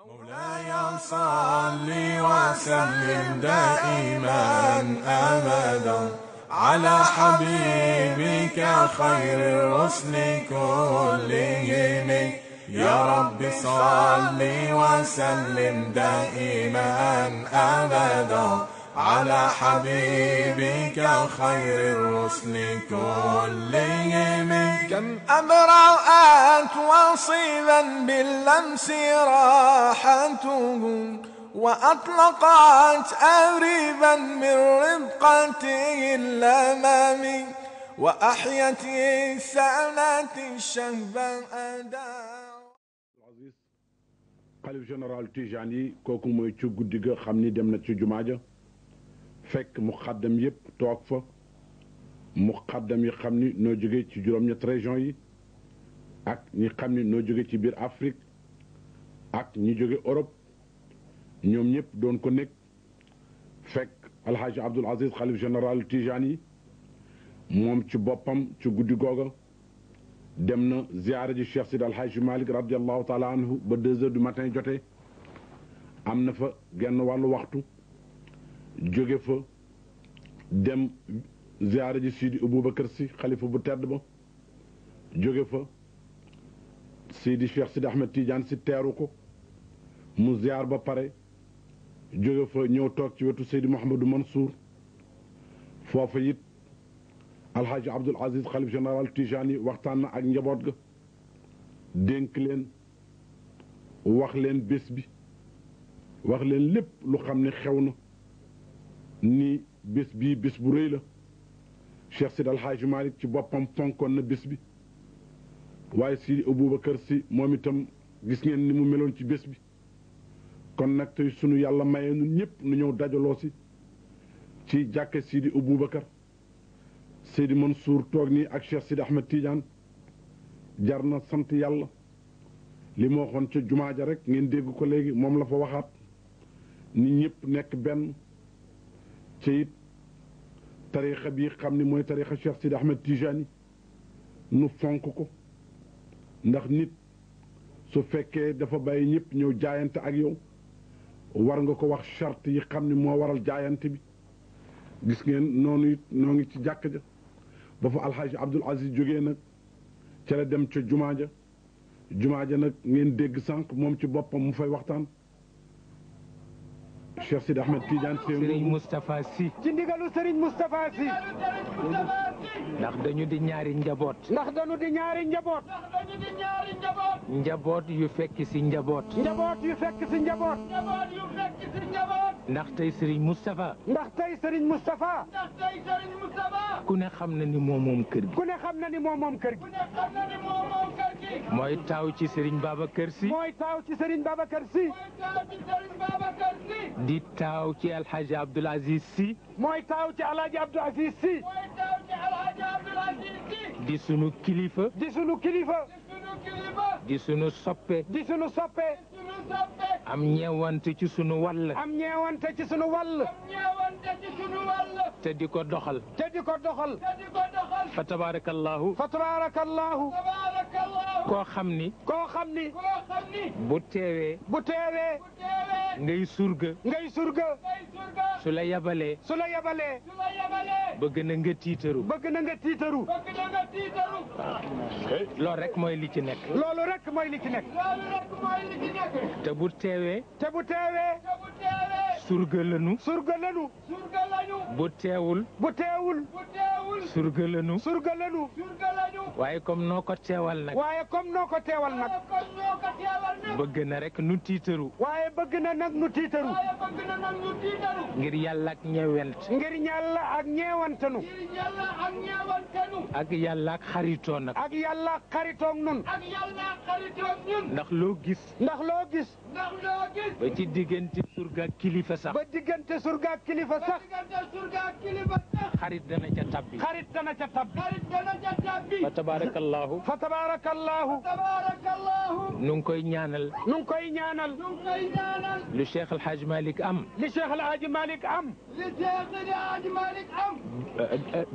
مولاي صل وسلم دائما أبدا على حبيبك خير الرسل كلهم يا رب صل وسلم دائما أبدا على حبيبك خير الرسل كلهم كم أبرأت وصيبا باللمس راحته وأطلقت أريبا من ربقته الأمام وأحيت السنة الشهباء Aziz xalif général Tijaan yi kooku mooy ci guddi ga xam ni dem na ci jumaa ja fekk muqaddam yëpp toog fa muqaddam yi xam ni noo jóge ci juróom-ñett région yi ak ñi xam ni noo jóge ci biir Afrique ak ñi jóge Europe ñoom ñëpp doon ko nekk fekk alxaaji Abdul Aziz xalif général Tijaan yi moom ci boppam ci guddi googa dem na ziyaara ji Cheikh Sidi alxaaji Malik radiallahu taala anhu ba 2 heures du matin jotee am na fa genn wàllu waxtu jóge fa dem ziyaara ji Sidi Aboubacar si xalifa bu tedd ba jóge fa Sidi Cheikh Sidi Ahmed Tidiane si teeru ko mu ziyaar ba pare jóge fa ñëw toog ci wetu Seydi Mouhamadou Mansour foofa it alxaaji Abdul Aziz xalif général Tijani waxtaan na ak njaboot ga dénk leen wax leen bés bi wax leen lépp lu xam ne xew na ni bés bii bés bu rëy la Cheikh Sidi alxaaji Malik ci boppam fonkoon na bés bi waaye Sidi Aboubacar si moom itam gis ngeen ni mu meloon ci bés bi kon nag tey sunu yàlla maye nun ñëpp nu ñëw dajaloo si ci jàkke Sidi Aboubacar Seydi Mansour toog nii ak Cheikh Sidi Ahmed Tidiane jar na sant yàlla li ma waxoon ca jumaa ja rek ngeen dégg ko léegi moom la fa waxaat nit ñëpp nekk benn ci it tariixa bi xam ni mooy tariixa Cheikh Sidi Ahmed Tidiane nu fonk ko ndax nit su fekkee dafa bàyyi ñëpp ñëw jaayante ak yow war nga ko wax charte yi xam ni moo waral jaayante bi gis ngeen noonu it noo ngi ci jàkk ja ba fa alxaaji Abdul Aziz jógee nag ca la dem ca jumaa ja nag ngeen dégg sànq moom ci boppam mu fay waxtaan Cheikh Sidi Ahmed Tidiane Serigne Moustapha Sy ci ndigalu Serigne Moustapha Sy ndax dañu di ñaari njaboot njaboot yu fekk si njaboot ndax tey Serigne Moustapha ku ne xam na ni moom kër gi mooy taaw ci Serigne Babacar Sy di taaw ci alxaaji Abdul Aziz Sy di sunu kilifa di sunu soppe am ñeewante ci sunu wàll te di ko doxal fa tabarakallahu koo xam ni bu teewee ngay surga su la yabalee bëgg na nga tiitaru loolu rek mooy li ci nekk te bu teewee surga lanu bu teewul surga lanu waaye comme noo ko teewal nag bëgg na rek nu tiitaru ngir yàlla ak ñeewantanu ak yàlla ak xaritoo nag ndax loo gis ba ci diggante surga kilifa sax xarit dana ca tabbi xarit dana ca tabbi. xarit dana ca tabbi. fa tabarakallahu fa tabarakallahu. tabarakallahu. nu ngi koy ñaanal. nu ngi koy ñaanal. ñu ngi koy ñaanal. lu Cheikh El Hadj Malick am. li Cheikh El Hadj Malick am. li Cheikh El Hadj Malick am.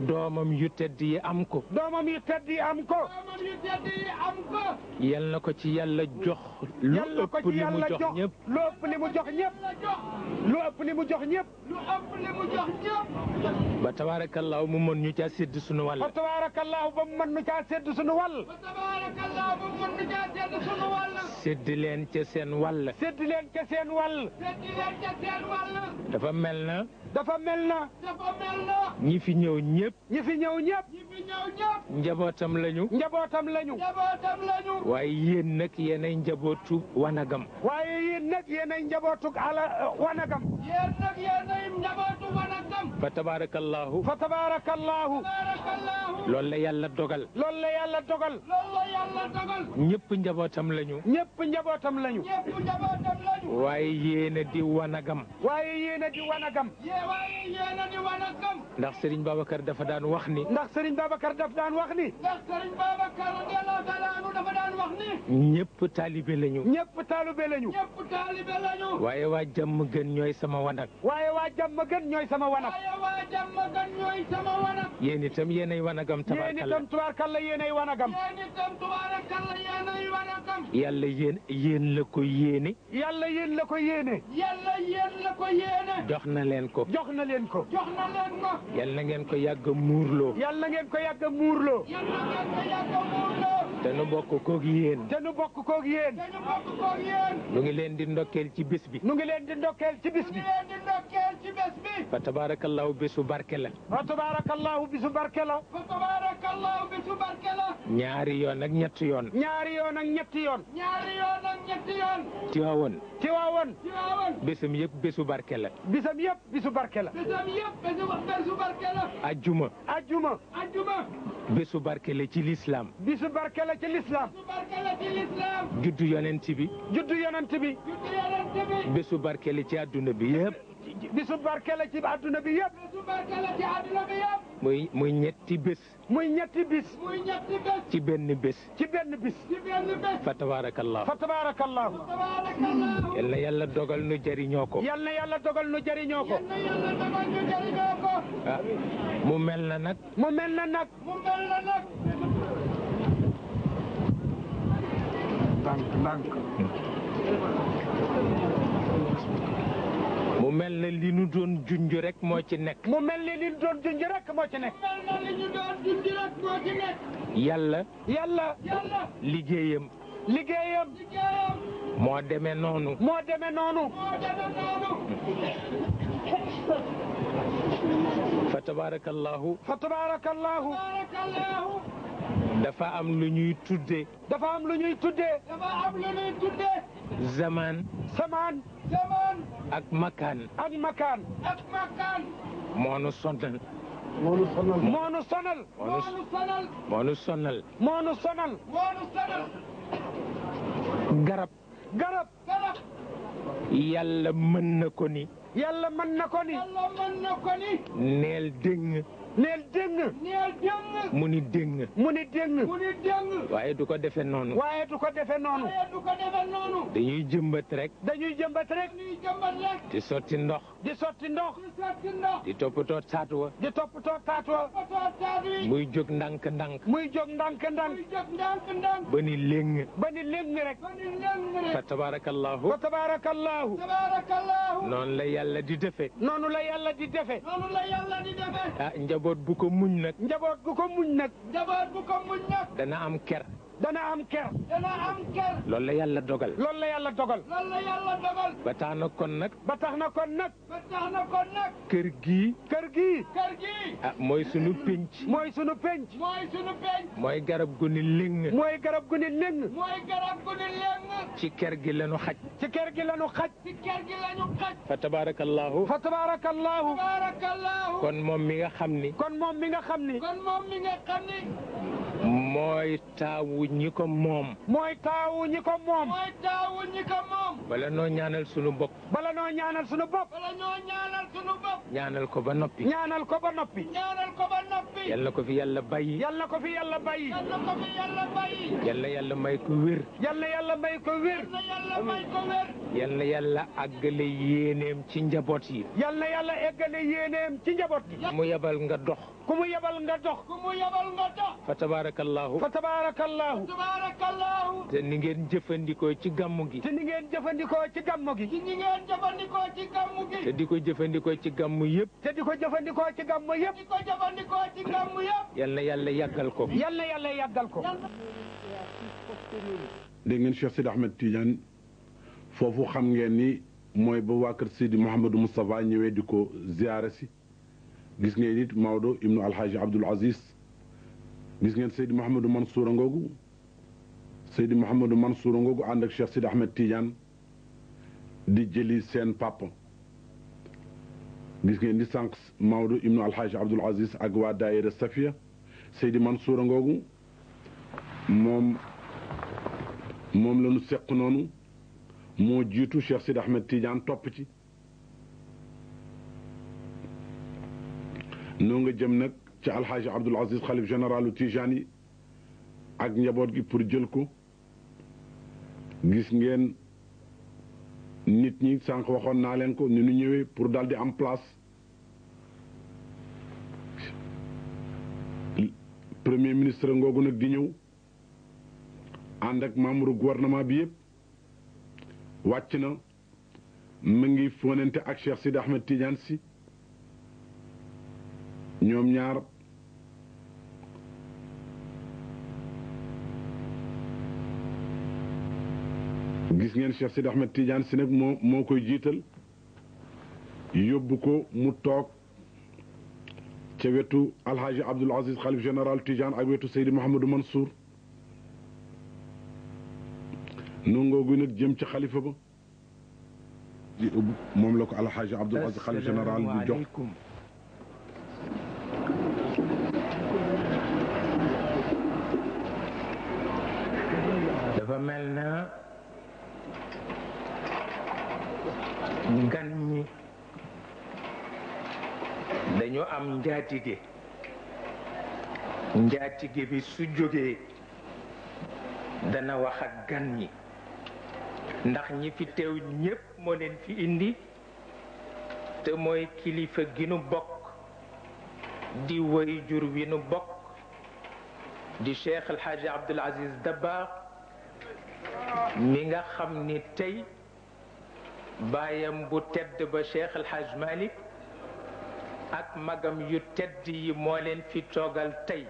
doomam yu tedd yi am ko. doomam yu tedd yi am ko. doomam yu tedd yi am ko. yal na ko ci yàlla jox. lu yàlla ko ëpp ci li mu yàlla jox jox ñëpp. lu ëpp li mu jox ñëpp. la jox. lu ëpp li mu jox ñëpp. lu ëpp li mu jox ñëpp. ba tabarakallahu mu mën ñu caa sédd sunu wàll. fa tabarakallahu ba mu mën nu caa sédd sunu wàll. fa tabarakallahu ba mën nu caa sedd sunu wàll. sédd leen ca seen wàll. sédd leen ca seen wàll. sedd leen ca seen wàll. dafa mel na dafa mel na. dafa mel na. ñi fi ñëw ñëpp. ñi fi ñëw ñëpp. ñi fi ñëw ñëpp. njabootam lañu. njabootam lañu. njabootam lañu. waaye yéen nag yéenay njabootu wanagam. waaye yéen nag yéenay njabootug ala wanagam. yéen nag yéenay njabootu wanagam. fa tabarakallahu fa tabarakallahu. tabarakallahu. loolu la yàlla dogal. loolu la yàlla dogal. loolu la yàlla dogal. ñëpp njabootam lañu. ñëpp njabootam lañu. ñëpp njabootam lañu. waaye yéen a di wanagam. waaye yéen a di wanagam. waaye yéen a di wanagam. ndax Serigne Babacar dafa daan wax ni. ndax Serigne Babacar daf daan wax ni. ndax Serigne Babacar radiyallahu ta'ala anhu dafa daan wax ni. ñëpp taalibe lañu. ñëpp taalube lañu. ñëpp taalibe lañu. waaye waa jàmm gën ñooy sama wanag. waaye waa jàmm gën ñooy sama wanag. waaye waa jàmm gan ñooy sama wanag. yéen itam yéenay wanagam yéen tabarkalla. itam tubaarkalla yéenay wanagam. yéen itam tabarakallah yéenay wanagam. yàlla yéen la ko yéene. yàlla yéen la ko yéene. yàlla yéen la ko yéene. jox na leen ko. jox na leen ko. jox na leen ko. yal na ngeen ko yàgg a muurloo. yàlla ngeen ko yàgg a muurloo. yàlla ngeen ko yàgg a muurloo. te nu bokk koog yéen. te nu bokk koog yéen. dañu bokk koog yéen. nu ngi leen di ndokkeel ci bés bi. nu ngi leen di ndokkeel ci bis ñu bi. leen di ndokkeel ci bés bi. fa tabarakallahu bésu barke la. wa tabaarakallahu bisu barke la. fa tabarakallahu bisu barke la. ñaari yoon ak ñetti yoon. ñaari yoon ak ñetti yoon. ñaari yoon ak ñetti yoon. Tiwaawoon. Tiwaawoon. Tiwaawan. bésam yëpp bésu barke la. bisam yëpp bisu barke la. bisam yëpp bésu barke la. ajjuma. ajjuma. ajjuma. bésu barke la ci lislaam. bisu barke la ci lislaam. bésu barke la ci lislaam. juddu yonent bi. juddu yonent bi. juddu yonent bi. bésu barke la ci àdduna bi yëpp. bisu barke la ci adduna bi yëpp. bésu barke la ci àdduna bi yëpp. muy ñetti bés. muy ñetti bis. muy ñetti bés. ci benn bés. ci benn bis. ci benn bés. fa tabarakallahu. fa tabaarakallahu. tabarakallahu. yal na yàlla dogal nu jëriñoo ko. yal na yàlla dogal nu jëriñoo ko. yal na yàlla dogal ñu jëriñoo ko. ah mu mel na nag. mu mel na nag. mu mel na nag. mu mel na li nu doon junj rek moo ci nekk. mu mel ni li doon junj rek moo ci nekk. mel na li ñu doon dund rek moo ci nekk. yàlla yàlla yàlla. liggéeyam liggéeyam liggéeyam. moo demee noonu. moo demee noonu. moo demee noonu. fa tabarakallahu. fa tabaarakallahu. tabarakallahu. dafa am lu ñuy tudde dafa am lu ñuy tuddee. dafa am lu ñuy tuddee. zaman samaan zaman. ak makaan. ak makaan. ak makkaan. moo nu sonal. moo nu sonal. moo nu sonal. moo nu sonal. moo nu sonal. moo nu sonal. garab. garab. garab. yàlla mën na ko ni. yàlla mën na ko ni. yàlla mën na ko ni. neel déng. neel déng. neel déng. mu ni déng. mu ni déng. mu ni déng. waaye du ko defee noonu. waaye du ko defee noonu. waaye du ko defee noonu. dañuy jëmbat rek. dañuy jëmbat rek. dañuy jëmbat rek. di sotti ndox. di sotti ndox. di sotti ndox. di toppatoo taatu wa. di toppatoo taatoo. toppatoo taat wi. muy jóg ndànk-ndànk. muy jóg ndànk-ndànk. muy jóg ndànk-ndànk. ba ni léng. ba ni léng rek. ba ni léng fa rek. tabarakallahu. fa tabaarakallahu. tabarakallahu. noonu la yàlla di defee. noonu la yàlla di defe. noonu la yàlla di defee. ah njaboot bu ko muñ nag. njaboot gu ko muñ nag. njaboot bu ko muñ nag. dana am ker. dana am ker. dana am ker. loolu la yàlla dogal. loolu la yàlla dogal. loolu la yàlla dogal. ba tax na kon nag. ba tax na kon nag. ba tax na kon nag. kër gii. kër gii. kër gi. ah mooy sunu pénc. mooy sunu penc. mooy sunu penc. mooy garab gu ni léng. mooy garab gu ni léng. mooy garab gu ni léng. ci ker gi lañu xaj. ci kër gi lañu xaj. ci kër gi lañu xaj. fa tabarakallahu. fa tabaarakallahu. tabarakallahu. kon moom mi nga xam ni. kon moom mi nga xam ni. kon moom mi nga xam ni. mooy taawu ñi ko moom. mooy taawu ñi ko moom. mooy taawu ñi ko moom. bala noo ñaanal sunu bopp. bala noo ñaanal sunu bopp. bala ñoo ñaanal sunu bopp. ñaanal ko ba noppi. ñaanal ko ba noppi. ñaanal ko ba noppi. yal na ko fi yàlla bàyyi. yal na ko fi yàlla bàyyi. yal na ko fi yàlla bàyyi. yal na yàlla may ko wér. yal na yàlla may ko wér. yal na yàlla may ko wér. yal na yàlla àggale yéeneem ci njaboot yi. yal na yàlla eggale yéeneem ci njaboot gi. mu yebal nga dox. ku mu yebal nga dox. ku mu yabal nga dox. fa tabarakallahu. fa tabarakallahu. tabarakallahu. te ni ngeen jëfandikoo ci gàmmu gi. te ni ngeen jëfandikoo ci gàmmu gi. ci ñi ngeen jëfandikoo ci gàmmu gi. te di ko jëfandikoo ci gàmmu yëpp. te di ko jëfandikoo ci gàmmu yëpp. di ko jëfandikoo ci gàmmu yëpp. yal na yàlla yàggal ko. yal na yàlla yàggal ko. dégg ngeen Cheikh Sidi Ahmed Tidiane foofu xam ngeen ni mooy ba waa kër Sidi Mouhamadou Moustapha ñëwee di ko ziyaare si gis ngeen it Maodo ibnu Alhaji Abdoul Aziz gis ngeen Seydi Mouhamadou Mansour ngoogu Seydi Mouhamadou Mansour ngoogu ànd ak Cheikh Sidi Ahmed Tidiane di jëli seen papa gis ngeen di sànq Maodo ibnu Alhaji Abdoul Aziz ak waa daayira Safia Seydi Mansour ngoogu moom la ñu seq noonu moo jiitu Cheikh Sidi Ahmed Tidiane topp ci noo nga jëm nag ci alxaaji Abdoul Aziz xalif généralu Tijani ak njaboot gi pour jël ko gis ngeen nit ñi sànq waxoon naa leen ko ni ñu ñëwee pour daal di am place premier ministre ngoogu nag di ñëw ànd ak membre gouvernement bi yëpp wàcc na mu ngi fonante ak Cheikh Sidi Ahmed Tidiane si ñoom ñaar gis ngeen Cheikh Sidi Ahmed Tidiane si nag moo koy jiital yóbbu ko mu toog ca wetu alhaji Abdoul Aziz xalif général Tidiane ak wetu Seydi Mouhamadou Mansour nongoogu nag jëm ci xalifa ba di ëbb moom la ko alxaaji Abdoul Aziz xalif général bi jox dafa mel na gan ñi dañu am njaatige bi su jógee dana wax ak gan ñi ndax ñi fi teew ñépp moo leen fi indi te mooy kilifa gi nu bokk di woy jur wi nu bokk di Cheikh El Hadj Abdoul Aziz Dabakh mi nga xam ni tey baayam bu tedd ba Cheikh El Hadj Malick ak magam yu tedd yi moo leen fi toogal tey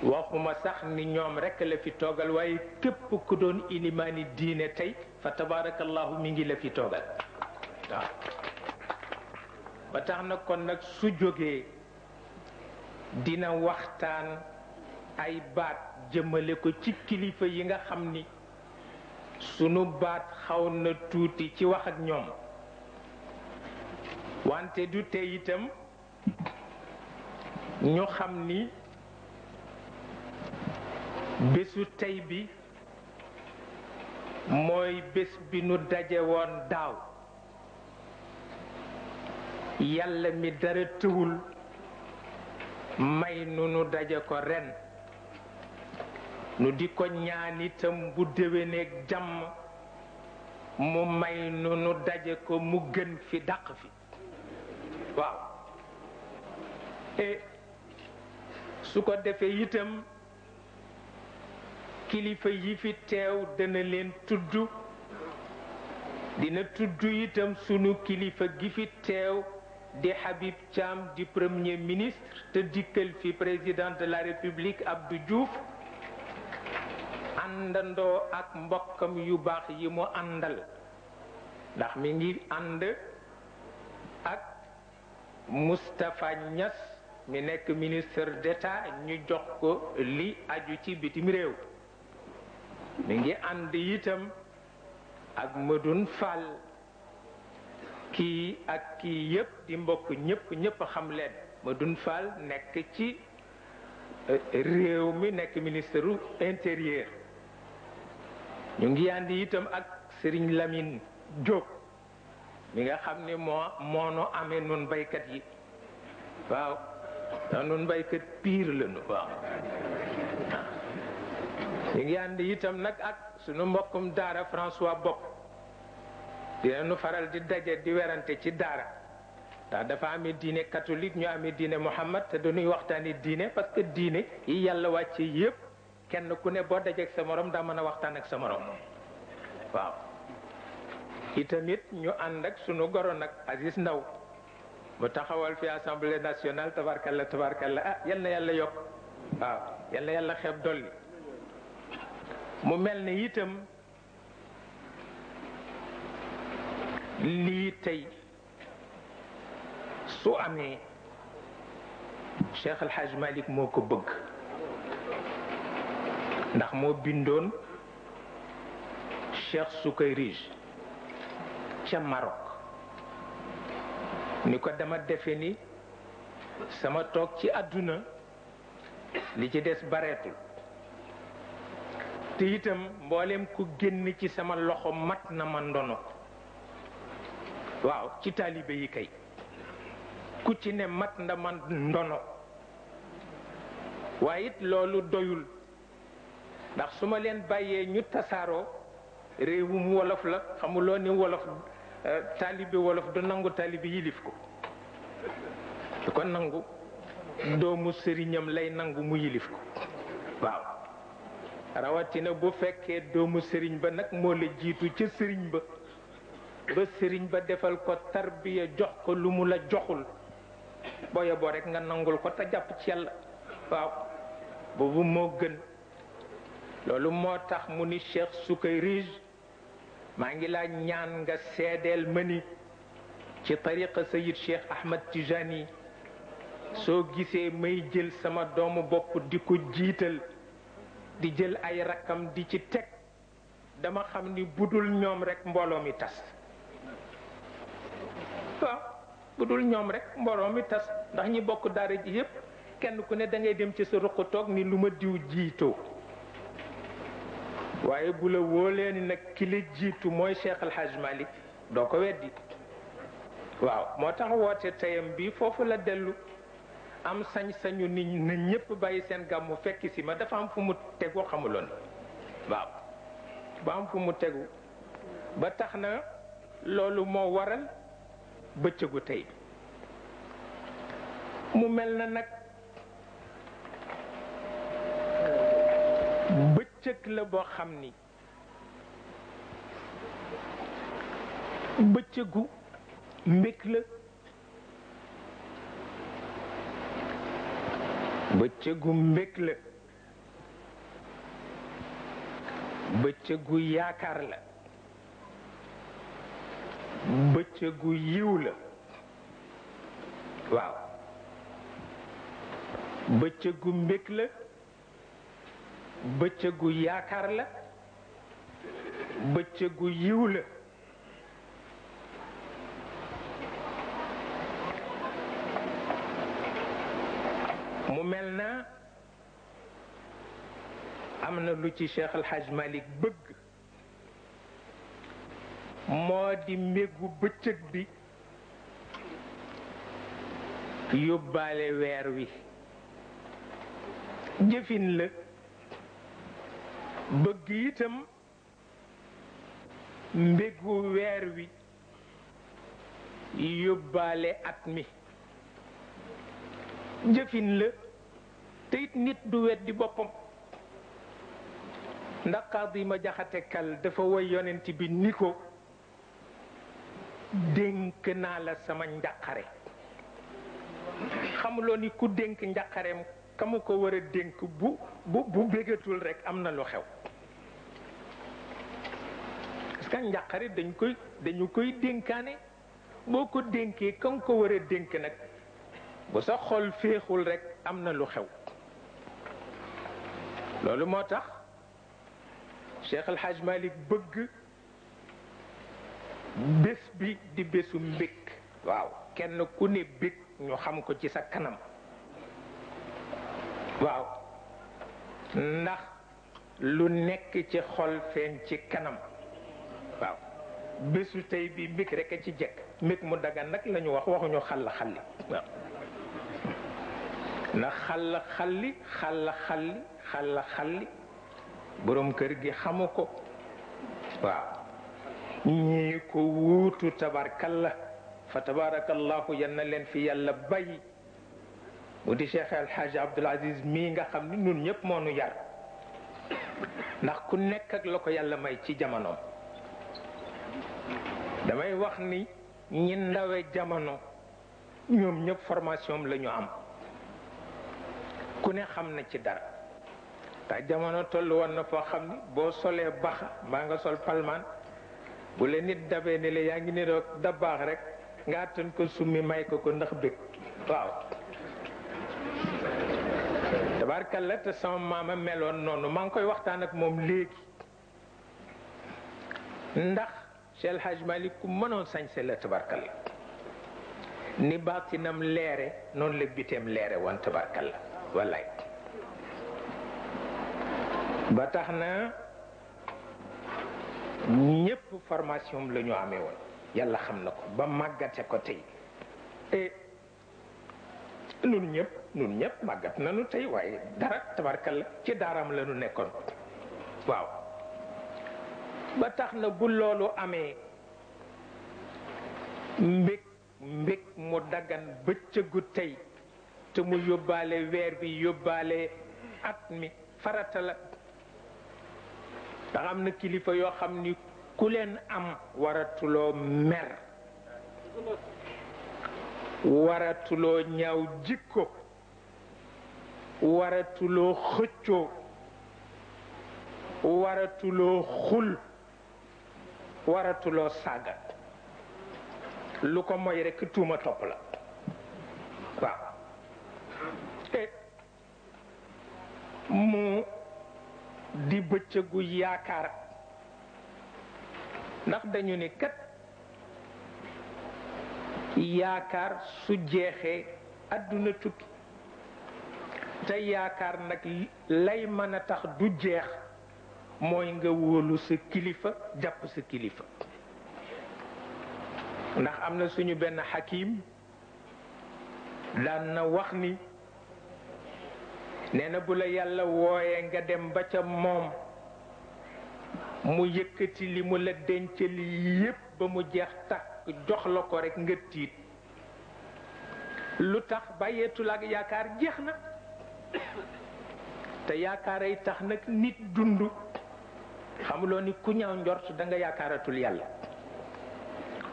waxuma sax ni ñoom rekk la fi toogal waaye képp ku doon ilimaani diine tey fa tabarakallahu mi ngi la fi toogal waaw ba tax na kon nag su jógee dina waxtaan ay baat jëmale ko ci kilifa yi nga xam ni sunu baat xaw na tuuti ci wax ak ñoom wante du tey itam ñu xam ni bésu tey bi mooy bés bi nu daje woon daaw yàlla mi dara tëwul may nu daje ko ren nu di ko ñaan itam bu déwéneeg jàmm mu may nu daje ko mu gën fi dàq fi waaw su ko defee itam kilifa yi fi teew dana leen tudd dina tudd itam sunu kilifa gi fi teew di Habib Thiam di premier ministre te dikkal fi président de la République Abdou Diouf àndandoo ak mbokkam yu baax yi mu àndal ndax mi ngi ànd ak Moustapha Niass mi nekk ministre d'État ñu jox ko li aju ci bitim réew mi ngi ànd itam ak Medoune Fall kii ak kii yépp di mbokk ñépp xam leen Medoune Fall nekk ci réew mi nekk ministre u intérieur ñu ngi àndi itam ak Serigne Lamine Diop mi nga xam ne moo nu amee nun baykat yi waaw ndax nun baykat pire la nu waaw ñu ngi àndi itam nag ak sunu mbokkum daara François Bopp dina nu faral di daje di werante ci daara ndax dafa amee diine catholique ñu amee diine Muhammad te dañuy waxtaani diine parce que diine yi yàlla wàcce yépp kenn ku ne boo dajeek sa morom daa mën a waxtaan ak sa morom waaw itamit ñu ànd ak sunu goro nag Aziz Ndaw mu taxawal fi assemblée nationale tabarkalla tabarkalla yal na yàlla yokk waaw yal na yàlla xeeb dolli mu mel ne itam lii tey su amee Cheikh El Hadj Malick moo ko bëgg ndax moo bindoon Cheikh Soukayrij ca Maroc ni ko dama defe ni sama toog ci àdduna li ci des bareetul te itam mboolem ku génn ci sama loxo mat na ma ndono waaw ci taalibe yi kay ku ci ne mat na ma ndono waaye it loolu doyul ndax su ma leen bàyyee ñu tasaaroo réewum wolof la xamuloo ni wolof taalibe wolof du nangu taalibe yilif ko du ko nangu doomu sëriñam lay nangu mu yilif ko waaw rawatina bu fekkee doomu sëriñ ba nag moo la jiitu ca sëriñ ba sëriñ ba defal ko tarbiya jox ko lu mu la joxul booya boo rek nga nangul ko te jàpp ci yàlla waaw boobu moo gën loolu moo tax mu ni Cheikh Soukayrij maa ngi laa ñaan nga seedeel ma ni ci tariqa Sayid Cheikh Ahmad Tijani soo gisee may jël sama doomu bopp di ko jiital di jël ay rakkam di ci teg dama xam ni budul ñoom rek mbooloo mi tas waaw budul ñoom rek mbooloo mi tas ndax ñi bokk daara ji yépp kenn ku ne da ngay dem ci sa ruq toog ni lu ma diw jiitoo waaye bu la wóolee ni nag ki la jiitu mooy Cheikh El Hadj Malick doo ko weddi waaw moo tax woote teyam bi foofu la dellu am sañ-sañu nit na ñépp bàyyi seen gàmmu fekk si ma dafa am fu mu tegu xamuloon waaw ba am fu mu tegu ba tax na loolu moo waral bëccëgu tey mu mel na nag bëccëg la boo xam ni bëccëgu mbég la bëccëgu mbég la bëccëgu yaakaar la bëccëgu yiw la waaw bëccëgu mbég la bëccëgu yaakaar la bëccëgu yiw la mu mel na am na lu ci Cheikh El Hadj Malick bëgg moo di mbégu bëccëg bi yóbbaale weer wi jëfin la bëgg itam mbégu weer wi yóbbaale at mi jëfin la te it nit du weddi boppam ndax Qaadi ma Jaxate Kal dafa woy yonent bi ni ko dénk naa la sama njàqare xamuloo ni ku dénk njàqareem kamu ko war a dénk bu bégatul rek am na lu xew parce que njàqare dañu koy dénkaane boo ko dénkee ka nga ko war a dénk nag bu sa xol féexul rek am na lu xew loolu moo tax Cheikh El Hadj Malick bëgg bés bi di bésu mbég waaw kenn ku ne bég ñu xam ko ci sa kanam waaw ndax lu nekk ci xol feeñ ci kanam waaw bésu tey bi mbig rek a ci jekk mbig mu dagan nag la ñu wax waxuñu xàll xalli waaw ndax xàll xalli borom kër gi xamu ko waaw ñii ko wuutu tabarkalla fa tabarakallahu yal na leen fi yàlla bay mu di Cheikh El Hadj Abdoul Aziz mii nga xam ni ñun ñëpp moo nu yar ndax ku nekk ak la ko yàlla may ci jamono damay wax ni ñi ndawe jamono ñoom ñëpp formation la ñu am ku ne xam na ci dara ndax jamono toll woon na foo xam ni boo solee baxa mbaa nga sol palmaan bu leen nit dabee ni la yaa ngi ni roog da baax rek nga attan ko summi may ko ndax bëgg waaw tabarkalla te sama maama meloon noonu maa ngi koy waxtaan ak moom léegi ndax Cheikh El Hadj Malick ku mënoon sañse la tabarkalla ni baatinam leere noonu la biteem leere woon tabarkalla wallaay ba tax na ñépp formation la ñu amee woon yàlla xam na ko ba màggate ko tey et nun ñëpp màggat nañu tey waaye dara tabarkalla ci daaram la ñu nekkoon waaw ba tax na bu loolu amee mbég mu daggan bëccëgu tey te mu yóbbaale weer bi yóbbaale at mi farata la ndax am na kilifa yoo xam ni ku leen am waratuloo mer waratuloo ñaaw jikko waratuloo xëccoo waratuloo xul waratuloo saaga lu ko moy rekk tuuma topp la waaw te mu di bëccëgu yaakaar ndax dañu ni kat yaakaar su jeexee àdduna tukki te yaakaar nag lay mën a tax du jeex mooy nga wóolu sa kilifa jàpp sa kilifa ndax am na suñu benn xakim daan na wax ni nee na bu la yàlla wooyee nga dem ba ca moom mu yëkkati li mu la dencal yépp ba mu jeex takk jox la ko rekk nga tiit lu tax bàyyeetul ak yaakaar jeex na te yaakaar ay tax nag nit dund xamuloo ni ku ñaaw njort da nga yaakaaratul yàlla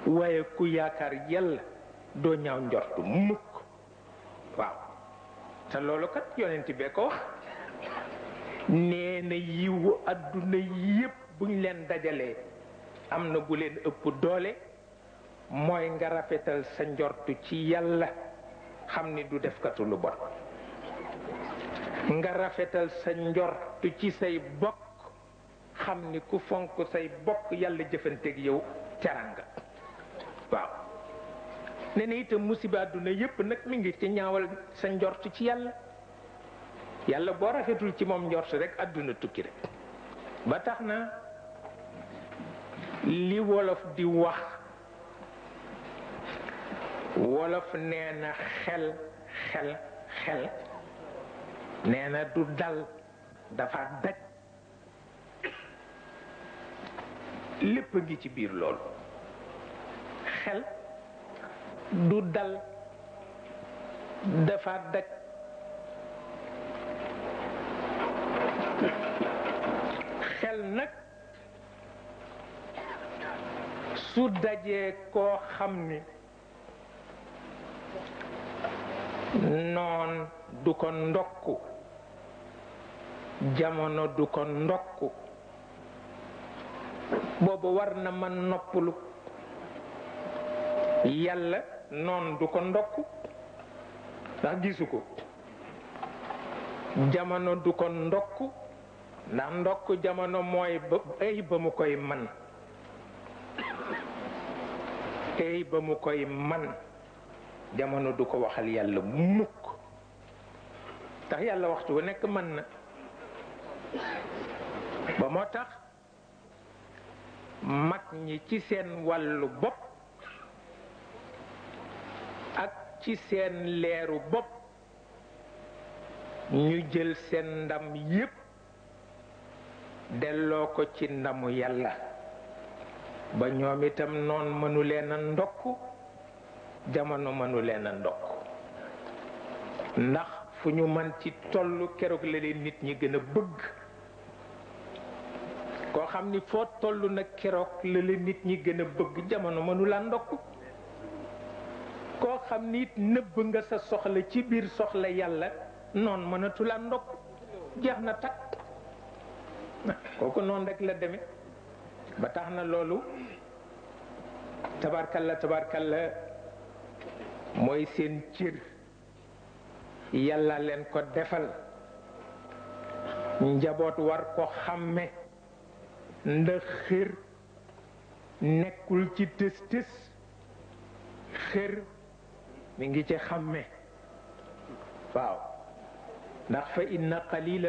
waaye ku yaakaar yàlla doo ñaaw njort mukk waaw te loolu kat yonent bee ko wax nee na yiwu adduna yépp buñ leen dajalee am na bu leen ëpp doole mooy nga rafetal sa njortu ci yàlla xam ni du defkatu lu bon nga rafetal sa njortu ci say bokk xam ni ku fonk say bokk yàlla jëfanteeg yow teranga waaw nee na itam musiba àdduna yépp nag mi ngi ci ñaawal sa njort ci yàlla yàlla boo rafetul ci moom njort rek àdduna tukki rek ba tax na li wolof di wax wolof nee na xel nee na du dal dafa daj lépp a ngi ci biir loolu xel du dal dafa daj xel nag su dajee koo xam ni noon du ko ndokku jamono du ko ndokku boobu war na man noppalu yàlla noon du ko ndokku ndax gisu ko jamono du ko ndokku ndax ndokku jamono mooy ba mu koy man ba mu koy man jamono du ko waxal yàlla mukk tax yàlla waxtu wu nekk mën na ba moo tax mag ñi ci seen wàllu bopp ak ci seen leeru bopp ñu jël seen ndam yépp delloo ko ci ndamu yàlla ba ñoom itam noon mënu leen a ndokk jamono mënu leen a ndokk ndax fu ñu mën ci tollu keroog la leen nit ñi gën a bëgg koo xam ni foo tollu nag keroog la leen nit ñi gën a bëgg jamono mënu la ndokk koo xam ni nëbb nga sa soxla ci biir soxla yàlla noon mënatu la ndokk jeex na takk kooku noonu rek la demee ba tax na loolu tabarkalla mooy seen cër yàlla leen ko defal njaboot war ko xàmme ndax xër nekkul ci tës xër mi ngi ci xàmme waaw ndax fa inna qalila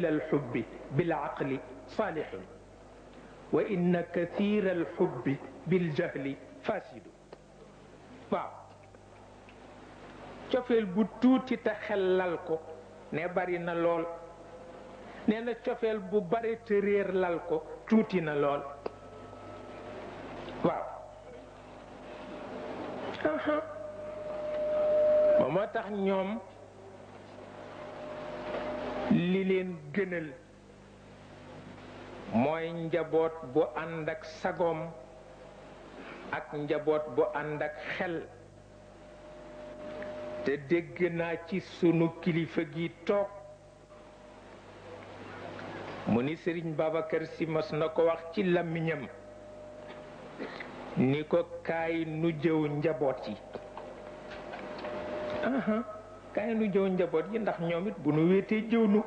alxubbi bil aqli saalihun wa inna kathira alxubbi bil jahli fasidu waaw cofeel bu tuuti te xel ko ne bari na lool nee na cofeel bu bari te réer lal ko tuuti na lool waaw ba moo tax ñoom li leen gënal mooy njaboot bu ànd ak sagoom ak njaboot bu ànd ak xel te dégg naa ci sunu kilifa gi toog mu ni Sëriñ Babacar Si mas na ko wax ci làmmiñam ni ko kaay nu jëw njaboot yi kaay nu jëw njaboot yi ndax ñoom it bu nu wéetee jëw nu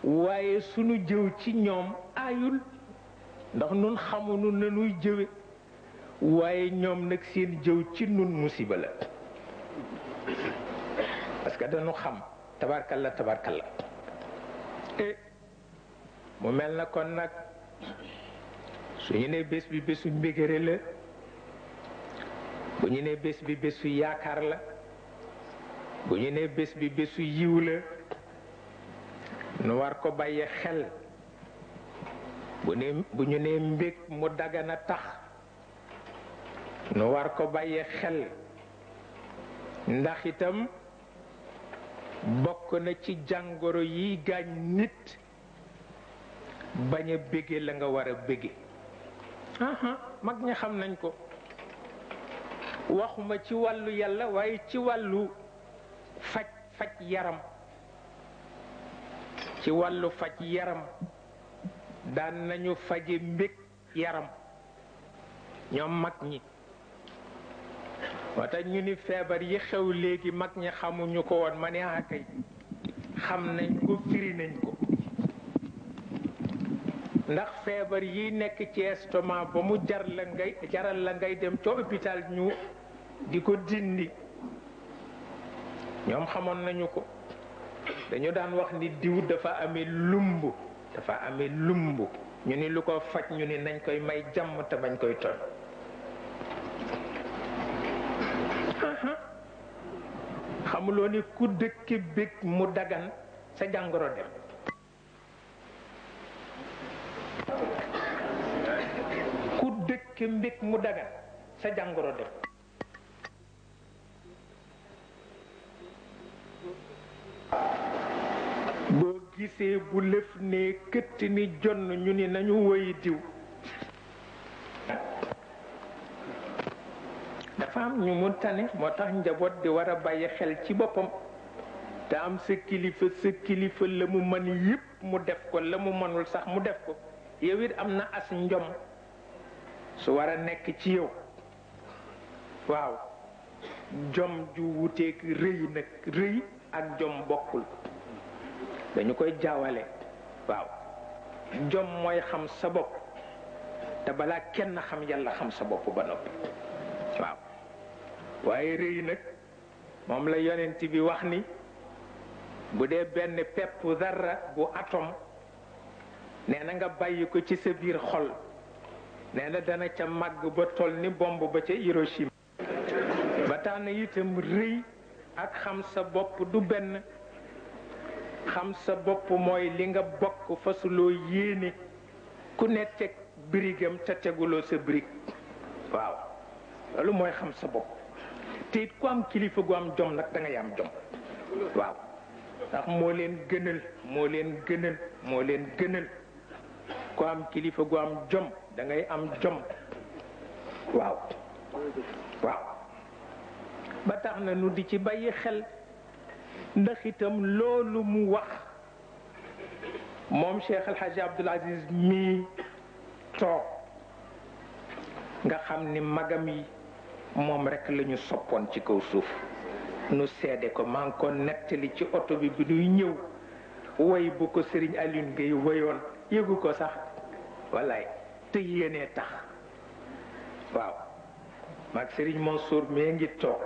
waaye sunu jëw ci ñoom aayul ndax nun xamunu nanuy jëwe waaye ñoom nag seen jëw ci nun musiba la parce que dañu xam tabarkalla mu mel na kon nag su ñu ne bés bi bésu mbégére la bu ñu ne bés bi bésu yaakaar la bu ñu ne bés bi bésu yiw la nu war ko bàyyi xel bu ñu ne mbég mu dagana tax nu war ko bàyyi xel ndax itam bokk na ci jàngoro yi gaañ nit bañ a bége la nga war a bége mag ñi xam nañ ko waxuma ci wàllu yàlla waaye ci wàllu faj yaram ci wàllu faj yaram daan nañu faje mbég yaram ñoom mag ñi moo tax ñu ni feebar yi xew léegi mag ñi xamuñu ko woon ma ne kay xam nañ ko firi nañ ko ndax feebar yi nekk ci estomac ba mu jaral la ngay dem ca hôpital ñu di ko dindi ñoom xamoon nañu ko dañu daan wax ni diw dafa amee lumb ñu ni lu ko faj ñu ni nañ koy may jàmm te bañ koy tooñ xamuloo ni ku dëkk bég mu dagan sa jàngoro dem ku dëkk mbég mu dagan sa jàngoro dem boo gisee bu lëf ne këtt ni jonn ñu ni nañu woyi diw dafa am ñu mu tane moo tax njaboot di war a bàyyi xel ci boppam te am sa kilifa la mu mën yépp mu def ko la mu mënul sax mu def ko yow it am na as njom su war a nekk ci yow waaw jom ju wuteeg rëy nag rëy ak jom bokkul dañu koy jaawale waaw jom mooy xam sa bopp te balaa kenn xam yàlla xam sa bopp ba noppi waaw waaye rëy nag moom la yonent bi wax ni bu dee benn pepp dara bu atome nee na nga bàyyi ko ci sa biir xol nee na dana ca màgg ba toll ni bomb ba ca Hiroshima. ba tax na itam rëy ak xam sa bopp du benn. xam sa bopp mooy li nga bokk fasuloo yéene ku ne teg birigam te teguloo sa birig waaw loolu mooy xam sa bopp te it ku am kilifa gu am jom nag da ngay am jom waaw ndax moo leen gënal ku am kilifa gu am jom da ngay am jom waaw ba tax na nu di ci bàyyi xel ndax itam loolu mu wax moom Cheikh El Hadj Abdoul Aziz mii toog nga xam ni magam yi moom rek la ñu soppoon ci kaw suuf nu seede ko maa ngi ko nettali ci oto bi nuy ñëw woy bu ko Serigne Alioune Gueye woyoon yëgu ko sax wallaay te yéenee tax waaw maag Serigne Mansour mee ngi toog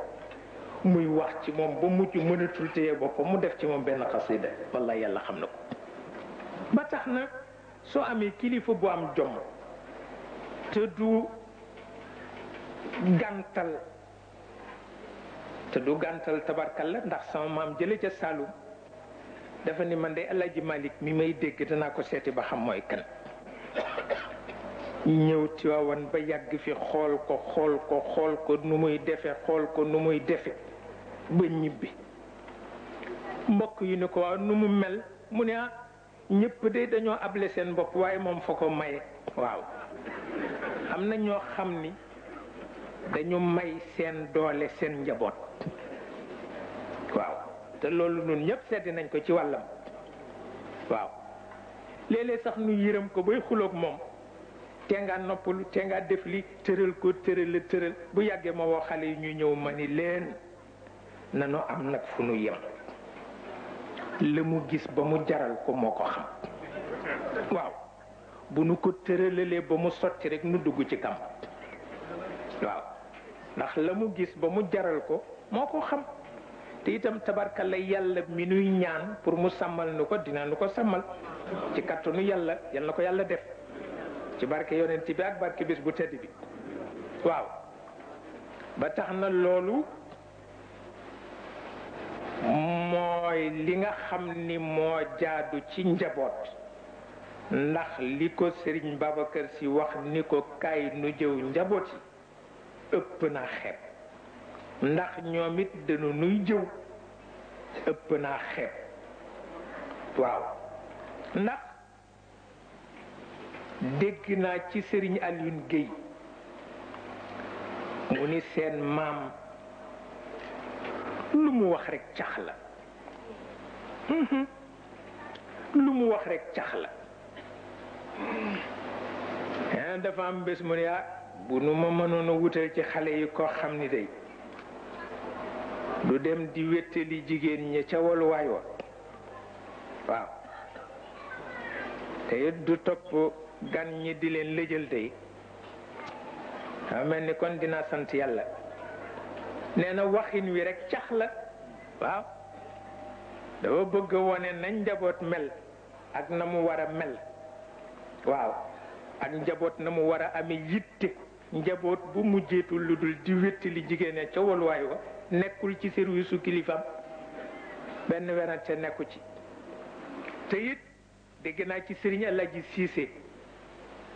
muy wax ci moom ba mujj mënatul téye boppam mu def ci moom benn xasida wallaay yàlla xam na ko ba tax na soo amee kilifa bu am jom te du gàntal tabarkalla ndax sama maam jële ca Saalum dafa ni man de Alaaji Malik mi may dégg danaa ko seeti ba xam mooy kan ñëw Tiwaawan ba yàgg fi xool ko nu muy defe ba ñibbi mbokk yi ni ko waaw nu mu mel mu ne ah ñëpp de dañoo able seen bopp waaye moom fa ko maye waaw am na ñoo xam ni dañu may seen doole seen njaboot waaw te loolu nun ñëpp seddi nañ ko ci wàllam waaw léeg-léeg sax nu yërëm ko bay xuloog moom te nga noppalu te nga def li tëral ko tëral bu yàggee ma woo xale yi ñuy ñëw ma ni leen nanu am nag fu nu yem la mu gis ba mu jaral ko moo ko xam waaw bu nu ko tëralalee ba mu sotti rek nu dugg ci kam waaw ndax la mu gis ba mu jaral ko moo ko xam te itam tabarkalla yàlla mi nuy ñaan pour mu sàmmal nu ko dina nu ko sàmmal ci kattanu yàlla yal na ko yàlla def ci barke yonent bi ak barke bis bu tedd bi waaw ba tax na loolu mooy li nga xam ni moo jaadu ci njaboot ndax li ko Serigne Babacar Sy wax ni ko kaay nu jëw njaboot yi ëpp naa xeeb ndax ñoom it dañu nuy jëw ëpp naa xeeb waaw ndax dégg naa ci Serigne Alioune Gueye mu ni seen maam lu mu wax rek cax la lu mu wax rek cax la dafa am bés mu ne bu nu ma mënoon a wutal ci xale yi koo xam ni day du dem di wéttali jigéen ñi ca waluwaay wa waaw te it du topp gan ñi di leen lëjal tey mel ni kon dinaa sant yàlla nee na waxin wi rek cax la waaw dafa bëgg a wone nañ njaboot mel ak na mu war a mel waaw ak njaboot na mu war a amee yitte njaboot bu mujjeetul lu dul di wéttali jigéen ca waluwaay wa nekkul ci service su kilifaam benn werante nekku ci te it dégg naa ci Serigne Alaji Cissé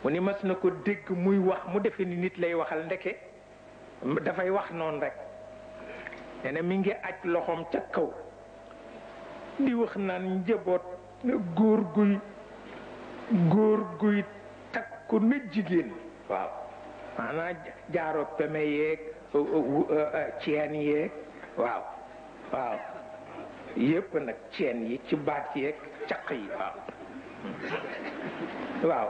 mu ni mas na ko dégg muy wax mu defe ni nit lay waxal ndeke dafay wax noonu rek nee na mi ngi aj loxoom ca kaw di wax naan njaboot na góor guy takku na jigéen waaw maanaam jaaro peme yeeg ceen yeeg waaw yépp nag ceen yi ci baat yeeg caq yi waaw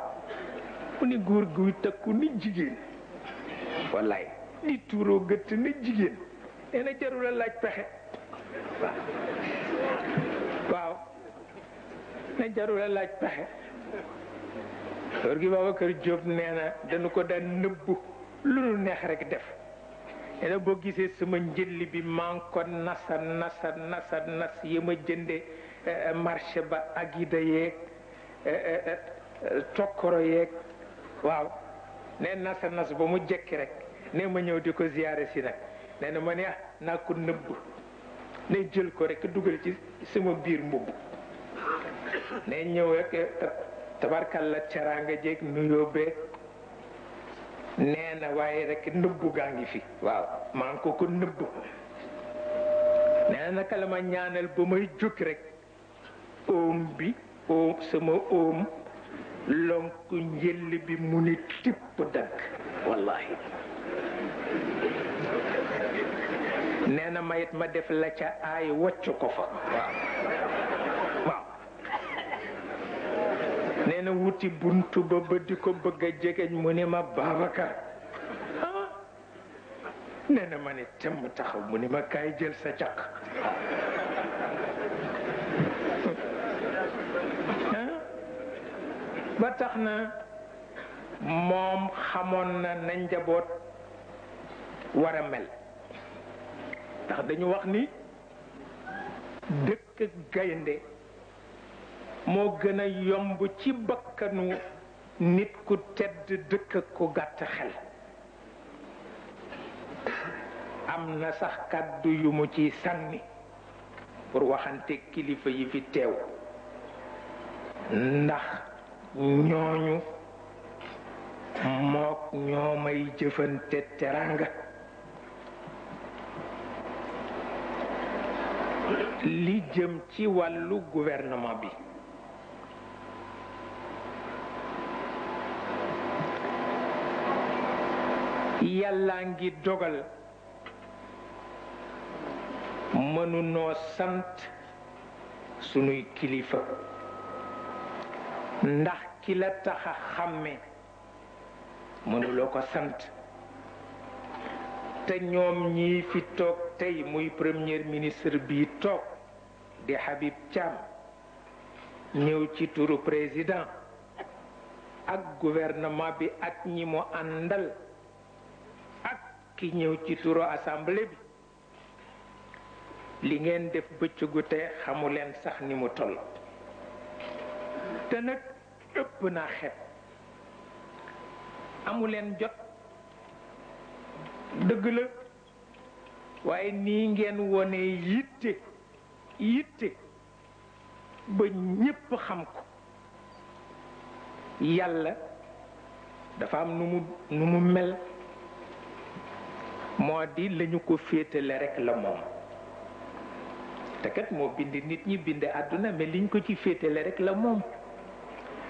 mu ni góor guy takku ni jigéen wallaay di tuuroo gëtt ni jigéen nee na jarul a laaj pexe waaw ne jarul a laaj pexe góor gi Babacar Diop nee na dañu ko daan nëbbu lu nu neex rek def nee na boo gisee sama njëlli bi maa ngi ko nas yi ma jënde marché ba ak ida yeeg tokkoro yeeg waaw nee nas ba mu jekki rek ne ma ñëw di ko ziyaare si nag nee na ma ne naa ko nëbb ne jël ko rek dugal ci sama biir mbubb ne ñëw rek tabarkalla teraanga jeeg nuyoo beeg nee na waaye rek nëbbu gaa ngi fi waaw maa ngi ko nëbb nee na naka la ma ñaanal ba may jóg rek sama oom lonk njëll bi mu ni tipp dagg wallahi nee na mayit ma def la ca aay wacc ko fa waaw nee na wuti buntu ba di ko bëgg a jegeñ mu ni ma Babacar nee na ma ne temm taxaw mu ni ma kaay jël sa caq ba tax na moom xamoon na njaboot war a mel ndax dañu wax ni dëkk gaynde moo gën a yomb ci bakkanu nit ku tedd dëkk ku gàtt xel am na sax kàddu yu mu ciy sànni pour waxante kilifa yi fi teew ndax ñooñu mook ñoo may jëfante teranga li jëm ci wàllu gouvernement bi yàlla ngi dogal mënunoo sant sunuy kilifa ndax ki la tax a xàmme mënuloo ko sant te ñoom ñii fi toog tey muy premier ministre bi toog di Habib Thiam ñëw ci turu président ak gouvernement bi ak ñi mu àndal ak ki ñëw ci turu assemblée bi li ngeen def bëccëgu te xamu leen sax ni mu toll te nag ëpp naa xet amu leen jot dëgg la waaye nii ngeen wone yitte ba ñépp xam ko yàlla dafa am nu mu mel moo di lañu ko féetale rekk la moom te kat moo bind nit ñi bind àdduna mais liñ ko ci féetale rekk la moom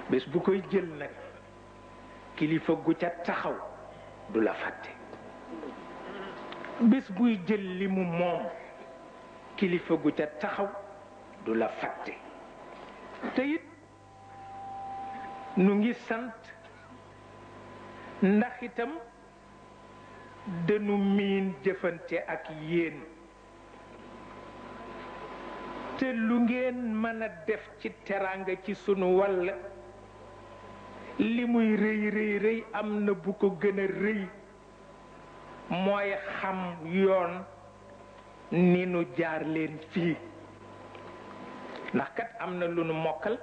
bés bu koy jël nag kilifa gu ca taxaw du la fàtte bés buy jël li mu moom kilifa gu ca taxaw du la fàtte te it nu ngi sant ndax itam danu miin jëfante ak yéen te lu ngeen mën a def ci teraanga ci sunu wàll li muy rëy am na bu ko gën a rëy mooy xam yoon ni nu jaar leen fii ndax kat am na lu nu mokkal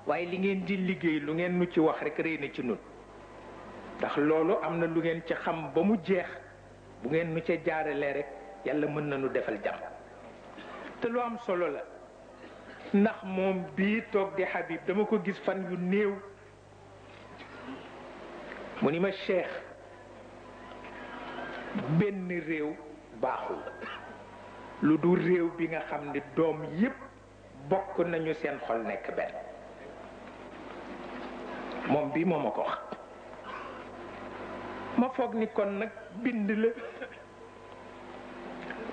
waaye li ngeen di liggéey lu ngeen nu ci wax rekk rëy na ci nun ndax loolu am na lu ngeen ci xam ba mu jeex bu ngeen nu ca jaaralee rekk yàlla mën na nu defal jàmm te lu am solo la ndax moom bii toog di Habib dama ko gis fan yu néew mu ni ma Cheikh benn réew baaxul lu du réew bi nga xam ne doom yépp bokk nañu seen xol nekk benn moom bii moo ma ko wax ma foog ni kon nag bind la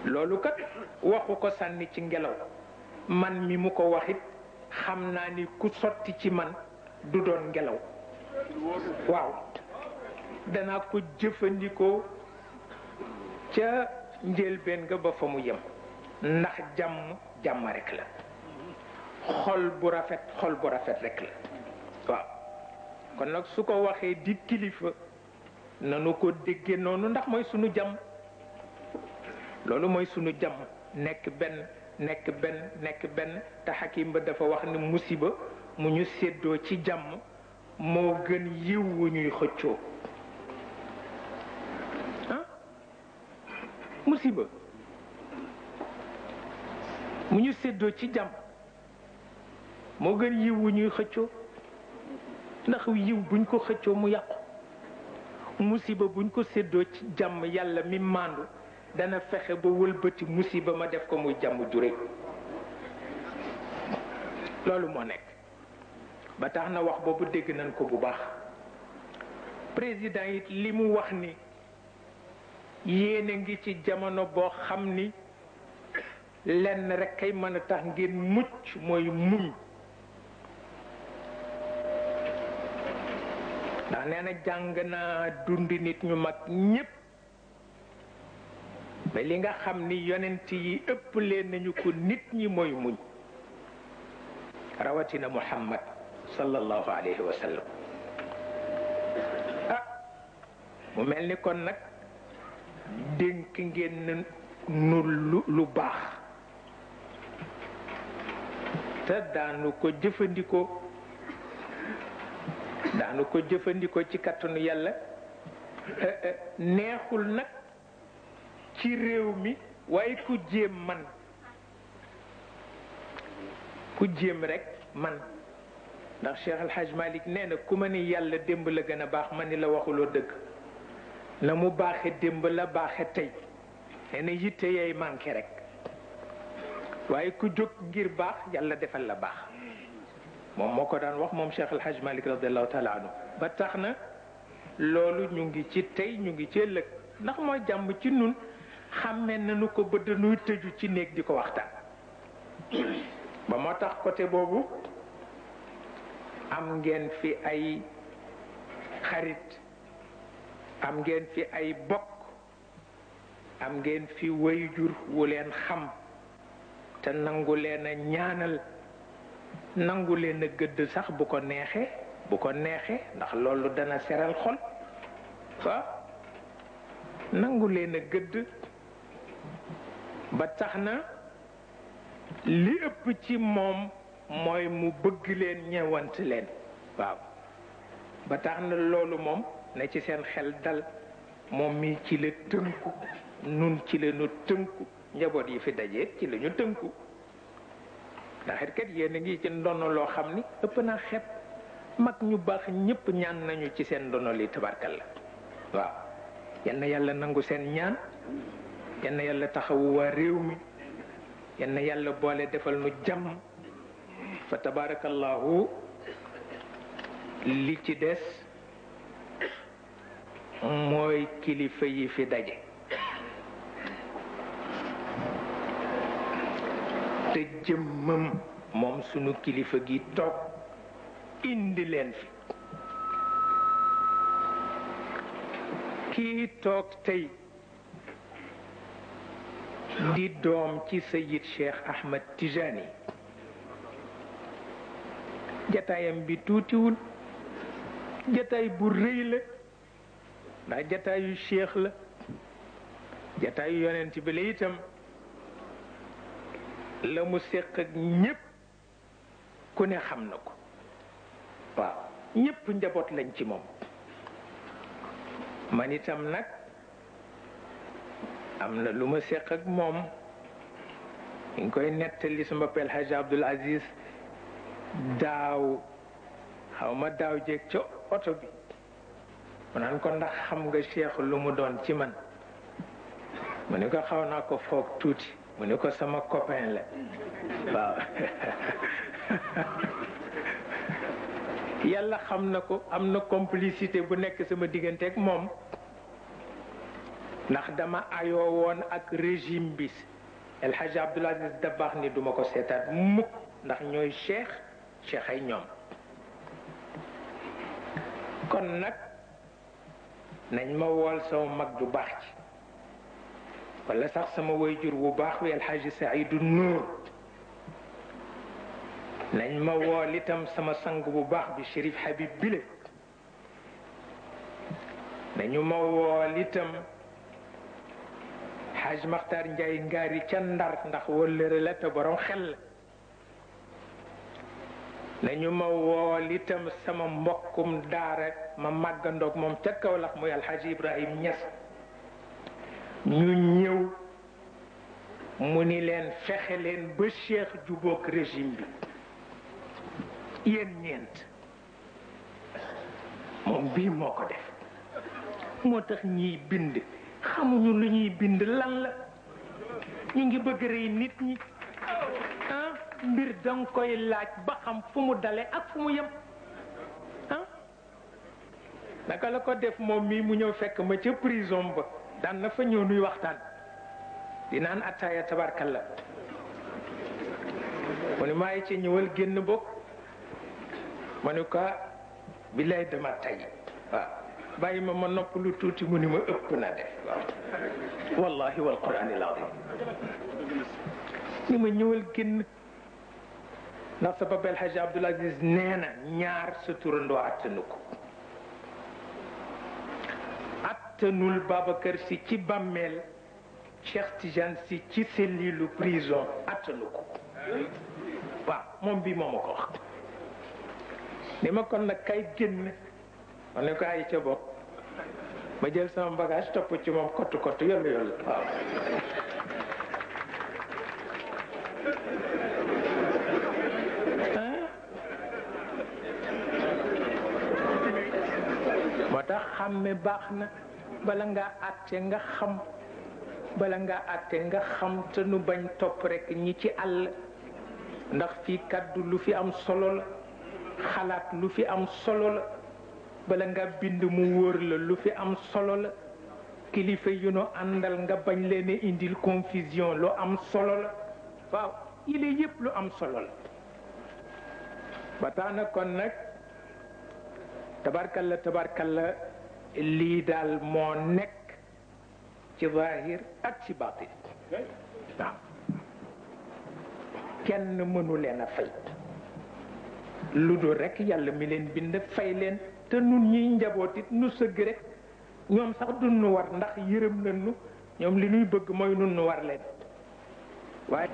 loolu kat waxu ko sànni ci ngelaw man mi mu ko waxit xam naa ni ku sotti ci man du doon ngelaw waaw danaa ko jëfandikoo ca njëlbeen nga ba fa mu yem ndax jàmm rek la xol bu rafet rek la waaw kon nag su ko waxee di kilifa nanu ko dégge noonu ndax mooy sunu jàmm loolu mooy sunu jàmm nekk benn nekk benn nekk benn te xakim ba dafa wax ni musiba mu ñu séddoo ci jàmm moo gën yiw wu ñuy xëccoo ah musiba mu ñu séddoo ci jàmm moo gën yiw wu ñuy xëccoo ndax yiw buñ ko xëccoo mu yàqu musiba buñ ko séddoo ci jàmm yàlla mi màndu dana fexe ba wëlbati musiba ma def ko muy jàmm jure loolu moo nekk ba tax na wax boobu dégg nañ ko bu baax président it li mu wax ni yéen a ngi ci jamono boo xam ni lenn rek kay mën a tax ngeen mucc mooy muñ ndax nee na jàng naa dundi nit ñu mag ñépp ba li nga xam ni yonent yi ëpp leen nañu ko nit ñi mooy muñ rawatina Muhammad sallallahu alayhi wa sallam ah mu mel ni kon nag dénk ngeen nu lu baax te daanu ko jëfandikoo ci kattanu yàlla neexul nag ci réew mi waaye ku jéem man ku jéem rek man ndax Cheikh El Hadj Malick nee na ku ma ni yàlla démb la gën a baax ma ni la waxuloo dëgg na mu baaxe démb la baaxe tey nee na yitte yay manqué rek waaye ku jóg ngir baax yàlla defal la baax moom moo ko daan wax moom Cheikh El Hadj Malick radiallahu taala anhu ba tax na loolu ñu ngi ci tey ñu ngi ci ëllëg ndax mooy jàmm ci nun xàmmee nañu ko ba dañuy tëju ci néeg di ko waxtaan ba moo tax côté boobu am ngeen fi ay xarit am ngeen fi ay bokk am ngeen fi wayjur wu leen xam te nangu leen a ñaanal nangu leen a gëdd sax bu ko neexee ndax loolu dana seral xol waaw nangu leen a gëdd ba tax na li ëpp ci moom mooy mu bëgg leen ñewant leen waaw ba tax na loolu moom na ci seen xel dal moom mi ci la tënku nun ci la ñu tënku njaboot yi fi daje ci la ñu tënku ndax it kat yéen a ngi ci ndono loo xam ni ëpp naa xeeb mag ñu baax ñëpp ñaan nañu ci seen ndono li tabarkalla waaw yenn yàlla nangu seen ñaan yenn yàlla taxawu waa réew mi yenn yàlla boole defal nu jàmm fa tabarakallahu li ci des mooy kilifa yi fi daje te jëmmam moom sunu kilifa gi toog indi leen fi kii toog tey di doom ci Sayid Cheikh Ahmed Tijani jataayam bi tuutiwul jataay bu rëy la ndax jataayu cheikh la jataayu yonent bi la itam la mu séq ak ñépp ku ne xam na ko waaw ñépp njaboot lañ ci moom man itam nag am na lu ma séq ak moom ñu ngi koy nettali sama pel Hadj Abdoul Aziz daaw xaw ma daaw jéeg ca oto bi mu naan ko ndax xam nga cheikh lu mu doon ci man mu ne ko xaw naa ko foog tuuti mu ne ko sama copain la waaw yàlla xam na ko am na complicité bu nekk sama diggante ak moom ndax dama ayoo woon ak régime bi El Hadj Abdoul Aziz Dabakh ni duma ko seetaat mukk ndax ñooy cheikh ay ñoom kon nag nañ ma wool sama mag ju baax ci wala sax sama wayjur wu baax wi El Hadj Saïdou Nour nañ ma wool itam sama sang bu baax bi Chérif Habib Bile nañu ma wool itam Haj Maxtaar Njaay ngaari ca Ndar ndax wëllëre la te borom xel la nañu ma wool itam sama mbokkum daara ma màggandoog moom ca Kawlax muy Alxaaji Ibrahim Ñas ñu ñëw mu ni leen fexe leen ba Cheikh jubóog régime bi yéen ñeent moom bii moo ko def moo tax ñiy bind xamuñu lu ñuy bind lan la ñu ngi bëgg rey nit ñi ah mbir danga koy laaj ba xam fu mu dale ak fu mu yem ah naka la ko def moom mii mu ñëw fekk ma ca prison ba daan na fa ñëw nuy waxtaan di naan attaaya tabarkalla mu ne maa ngi ci ñëwal génn bokk ma ne ko billaay dama tay waaw bàyyi ma nopp lu tuuti mu ni ma ëpp na def waaw wallahi wal quraanil azim ni ma ñëwal génn ndax sa papa El Hadj Abdoul Aziz nee na ñaar sa turandoo attanu ko attanul Babacar si ci bàmmeel Cheikh Tidiane si ci sellilu prison attanu ko waaw moom bi moo ma ko wax ni ma kon nag kay génn ma ne ko ay ca bopp ma jël sama bagage topp ci moom kottu kottu yollu yollu waaw moo tax xàmme baax na bala ngaa àtte nga xam bala ngaa àtte nga xam te nu bañ topp rek ñi ci àll ndax fii kàddu lu fi am solo la xalaat lu fi am solo la bala nga bind mu wóor la lu fi am solo la kilifa yu nu àndal nga bañ leen a indil confusion lu am solo la waaw yile yëpp lu am solo la ba tax na kon nag tabarkalla lii daal moo nekk ci zahir ak ci batin waaw kenn mënu leen a fay lu dul rek yàlla mi leen bind fay leen te nun ñiy njabootit nu sëgg rek ñoom sax du nu war ndax yërëm nañu ñoom li ñuy bëgg mooy nun nu war leen waaye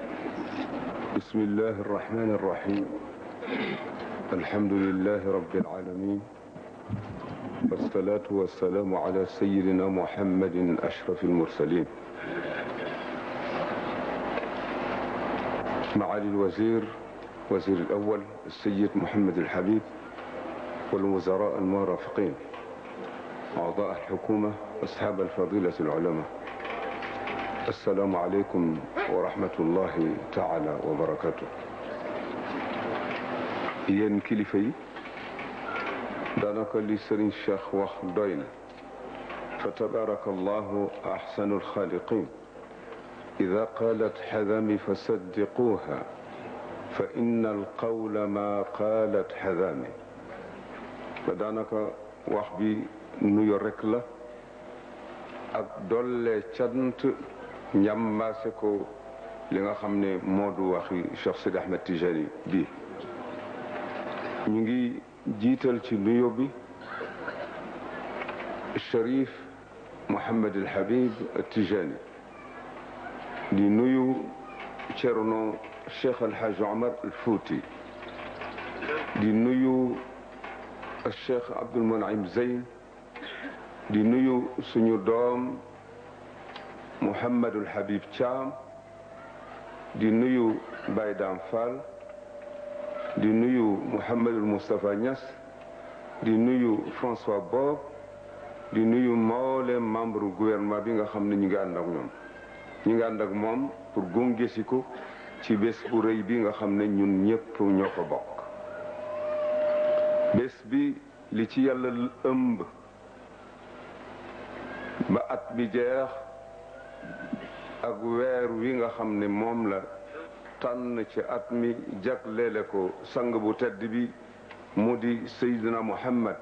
bismillahi arrahmani arrahim alhamdulillahi rabbil alamin wassalatu wassalamu ala sayyidina muhammadin ashrafil mursalin معالي الوزير وزير الأول السيد محمد الحبيب والوزراء المرافقين أعضاء الحكومة أصحاب الفضيلة العلماء السلام عليكم ورحمة الله تعالى وبركاته yéen kilifa yi daanaka li Sëriñ Cheikh wax doy na fa tabaraka allahu ahsanu alxaaliqin ida qalat xadami fa saddiquuha fa inna alqawla ma qalat xadami ba daanaka wax bi nuyo rek la ak dolle cant njàmbaase ko li nga xam ne moo du waxi Cheikh Sidi Ahmed Tijani bi ñu ngi jiital ci nuyo bi Cherif Mouhamed El Habib Tijani di nuyu Cerno Cheikh El Hadj Omar El Fouti di nuyu Cheikh Abdoul Mounaim Zeyn di nuyu suñu doom Mouhamadul Habib Thiam di nuyu Baye Dam Fall di nuyu Mouhamadul Moustapha Niass di nuyu François Bob di nuyu mboolem membre gouvernement bi nga xam ne ñu ngi ànd ak ñoom ñu ngi ànd ak moom pour gunge si ko ci bés bu rëy bi nga xam ne ñun ñëpp ñoo ko bokk bés bi li ci yàlla ëmb ba at bi jeex ak weer wi nga xam ne moom la tànn ci at mi jagleele ko sang bu tedd bi mu di Seydina Muhammad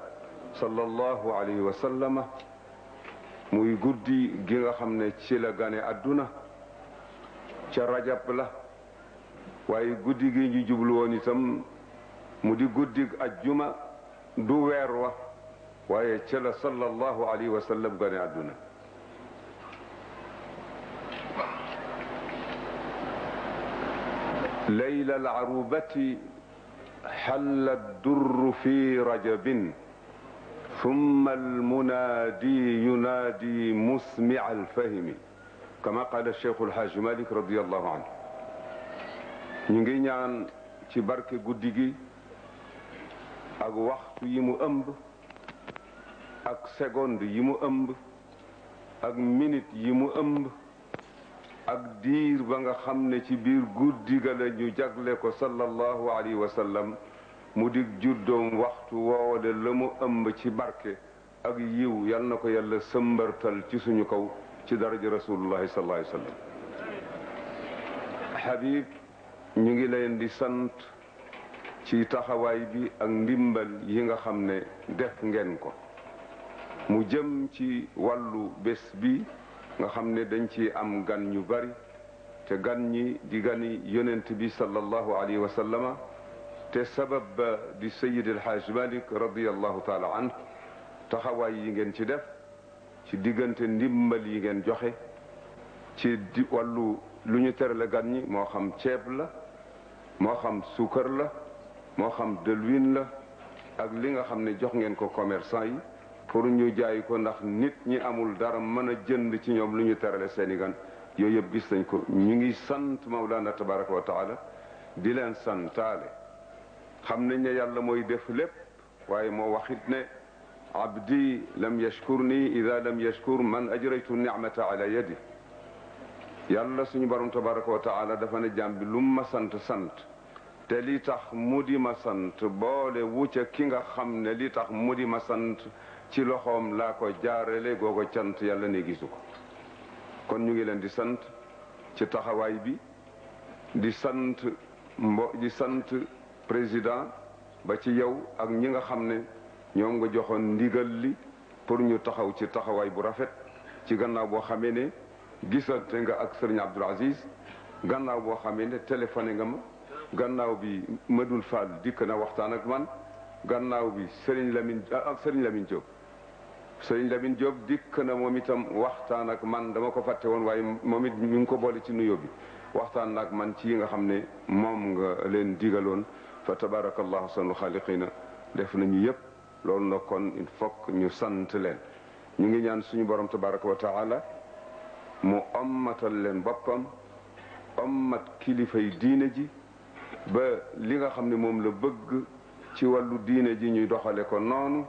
sallallahu alayhi wa sallama muy guddi gi nga xam ne ci la gane àdduna ca rajab la waaye guddi gi ñu jublu woon itam mu di guddi ajjuma du weer wa waaye ca la sallallahu alayhi wa sallam gane àdduna ليلة العروبة حل الدر في رجب ثم المنادي ينادي مسمع الفهم كما قال الشيخ الحاج مالك رضي الله عنه. ñu ngi ñaan ci barke guddi gi ak waxtu yi mu ëmb ak seconde yi mu ëmb ak minute yi mu ëmb ak diir ba nga xam ne ci biir guddi ga la ñu jagle ko sallallahu alayhi wa sallam mu dig juddoom waxtu woowale la mu ëmb ci barke ak yiw yal na ko yàlla sëmbartal ci suñu kaw ci daraja rasulullahi sallallahu alayhi wa sallam. Habib, ñu ngi leen di sant ci taxawaay bi ak ndimbal yi nga xam ne def ngeen ko mu jëm ci wàllu bés bi nga xam ne dañ ci am gan ñu bari te gan ñi di gani yonent bi sallallahu alayhi wa sallama te sabab ba di Sayyid El Hadj Malick radiyallahu taala anhu taxawaay yi ngeen ci def ci diggante ndimbal yi ngeen joxe ci wàllu lu ñu terale gan ñi moo xam ceeb la moo xam suukar la moo xam dëlwin la ak li nga xam ne jox ngeen ko commerçant yi pour ñu jaay ko ndax nit ñi amul dara mën a jënd ci ñoom lu ñu terale seeni gan yooyu yëpp gis nañ ko. ñu ngi sant Mawlana tabaraka wa taala di leen santaale xam nañ ne yàlla mooy def lépp waaye moo waxit ne abdi lam yashkurni ida lam yashkur man ajraytu nicmata ala yadi. yàlla suñu borom tabaraka wa taala dafa ne jàmm bi lu ma sant te li tax mu di ma sant boole wucca ki nga xam ne li tax mu di ma sant ci loxoom laa ko jaarale googo cant yàlla ne gisu ko. kon ñu ngi leen di sant ci taxawaay bi di sant président ba ci yow ak ñi nga xam ne ñoom nga joxoon ndigal li pour ñu taxaw ci taxawaay bu rafet ci gannaaw boo xamee ne gisante nga ak Serigne Abdoul Aziz, gannaaw boo xamee ne téléphoné nga ma, gannaaw bi Madoul Fall dikk na waxtaan ak man, gannaaw bi Serigne Lamine Diop Serigne Lamine Diop dikk na moom itam waxtaan ak man. dama ko fàtte woon waaye moom it ñu ngi ko boole ci nuyoo bi waxtaan ak man ci yi nga xam ne moom nga leen digaloon. fa tabarakallahu ahsanul xaaliqiina def nañu yëpp loolu nag kon il faut ñu sant leen. ñu ngi ñaan suñu borom tabaraka wa taala mu ommatal leen boppam, ommat kilifay diine ji ba li nga xam ne moom la bëgg ci wàllu diine ji ñuy doxale ko noonu,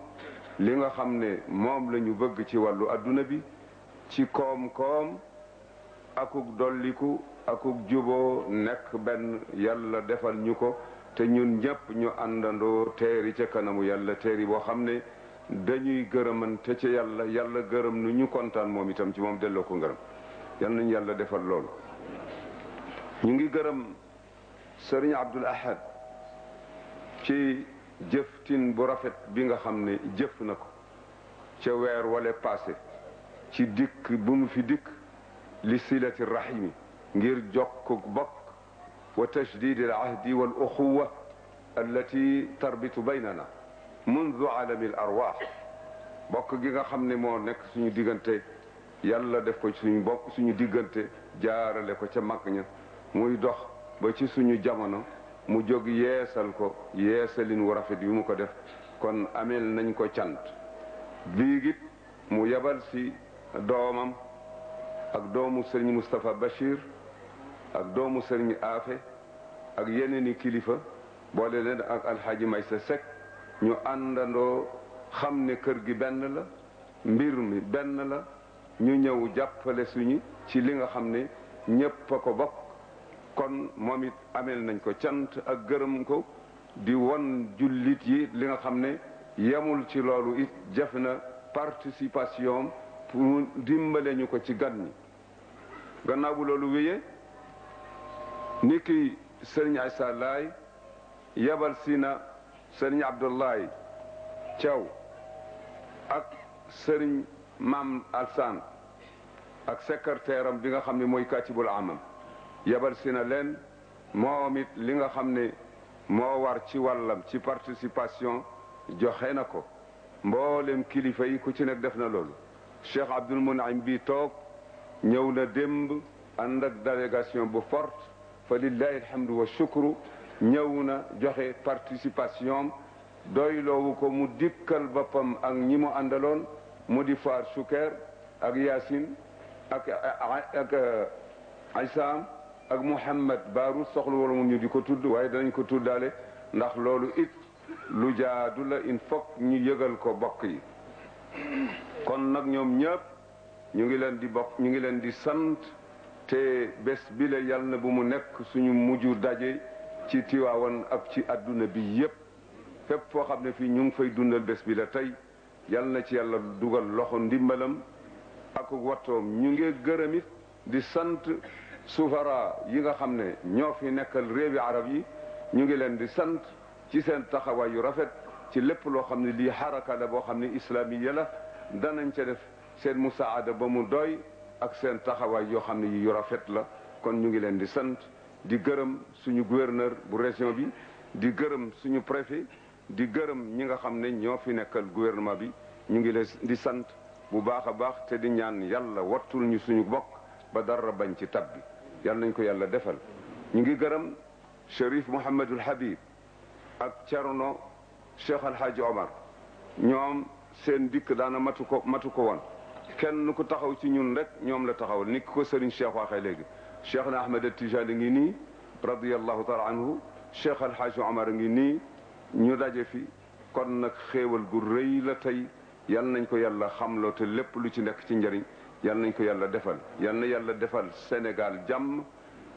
li nga xam ne moom la ñu bëgg ci wàllu adduna bi ci koom-koom akuk dolliku akuk juboo nekk benn, yàlla defal ñu ko te ñun ñëpp ñu àndandoo teeri ca kanamu yàlla, teeri boo xam ne dañuy gërëmante ci yàlla, yàlla gërëm nu ñu kontaan moom itam ci moom delloo ko ngërëm. yal nañu yàlla defal loolu. ñu ngi gërëm Sëriñ Abdul Ahad ci jëftin bu rafet bi nga xam ne jëf na ko ca weer wala passé ci dikk bu mu fi dikk li silati rahimi ngir jokk bokk wa tajdid al ahdi wal uxuwa allati tarbitu baynana mundu alami al arwaax. bokk gi nga xam ne moo nekk suñu diggante, yàlla def ko suñu bokk suñu diggante jaarale ko ca mag ña muy dox ba ci suñu jamono mu jóg yeesal ko yeesalin wu rafet yu mu ko def. kon ameel nañ ko cant. biigit mu yabal si doomam ak doomu sëriñ Moustapha Bachir ak doomu sëriñ Afe ak yeneen i kilifa boole leen ak alxaaji Maysa Seck ñu àndandoo xam ne kër gi benn la, mbir mi benn la, ñu ñëw jàppale suñu ci li nga xam ne ñépp a ko bokk. kon moom it ameel nañ ko cant ak gërëm ko, di won jullit yi li nga xam ne yemul ci loolu it jëf na participation pour dimbale ñu ko ci gan ñi. gannaaw bu loolu wéyee ni ki sëriñ Issa Laay yabal si na sëriñ Abdoulaye Thiaw ak sëriñ Maam Alsaan ak secrétaire am bi nga xam ne mooy katibul amam, yabal si na leen moom it li nga xam ne moo war ci wàllam ci participation joxe na ko. mboolem kilifa yi ku ci nekk def na loolu. Cheikh Abdoul Mounaim bi toog ñëw na démb ànd ak délégation bu forte fa lillahi alhamdu wa shukru ñëw na joxe participation doyloowu ko mu dikkal boppam ak ñi mu àndaloon mu di Faar Suker ak Yaasin ak Aysaam ak Mouhamad Baaru soxla wala moom ñu di ko tudd waaye danañ ko tuddaale ndax loolu it lu jaadu la il faut ñu yëgal ko bokk yi kon nag ñoom ñëpp ñu ngi leen di sant te bés bi la yal na bu mu nekk suñu mujj daje ci Tiwaawan ak ci adduna bi yépp fépp foo xam ne fii ñu ngi fay dundal bés bi la tey yal na ci yàlla dugal loxo ndimbalam ak wattoom ñu ngi gërëm it di sant sufara yi nga xam ne ñoo fi nekkal réewi arab yi ñu ngi leen di sant ci seen taxawaay yu rafet ci lépp loo xam ne lii xaraka la boo xam ne islamiya la danañ ca def seen musaada ba mu doy ak seen taxawaay yoo xam ne yu rafet la kon ñu ngi leen di sant di gërëm suñu gouverneur bu région bi di gërëm suñu préfet di gërëm ñi nga xam ne ñoo fi nekkal gouvernement bi ñu ngi leen di sant bu baax a baax te di ñaan yàlla wattul ñu suñu bokk ba dara bañ ci tab bi yàlla nañ ko yàlla defal ñu ngi gërëm Cherif Mouhamadul Habib ak Cerno Cheikh Alhaji Omar ñoom seen dikk daana matu ko woon kenn ku taxaw ci ñun rek ñoom la taxawal ni ko Serigne Cheikh waxee léegi Cheikh na Ahmed Tijani ngi nii radiyallahu taala anhu Cheikh Alhaji Omar ngi nii ñu daje fi kon nag xéewal gu rëy la tey yal nañ ko yàlla xamloo te lépp lu ci nekk ci njëriñ yal nañ ko yàlla defal yal na yàlla defal Sénégal jàmm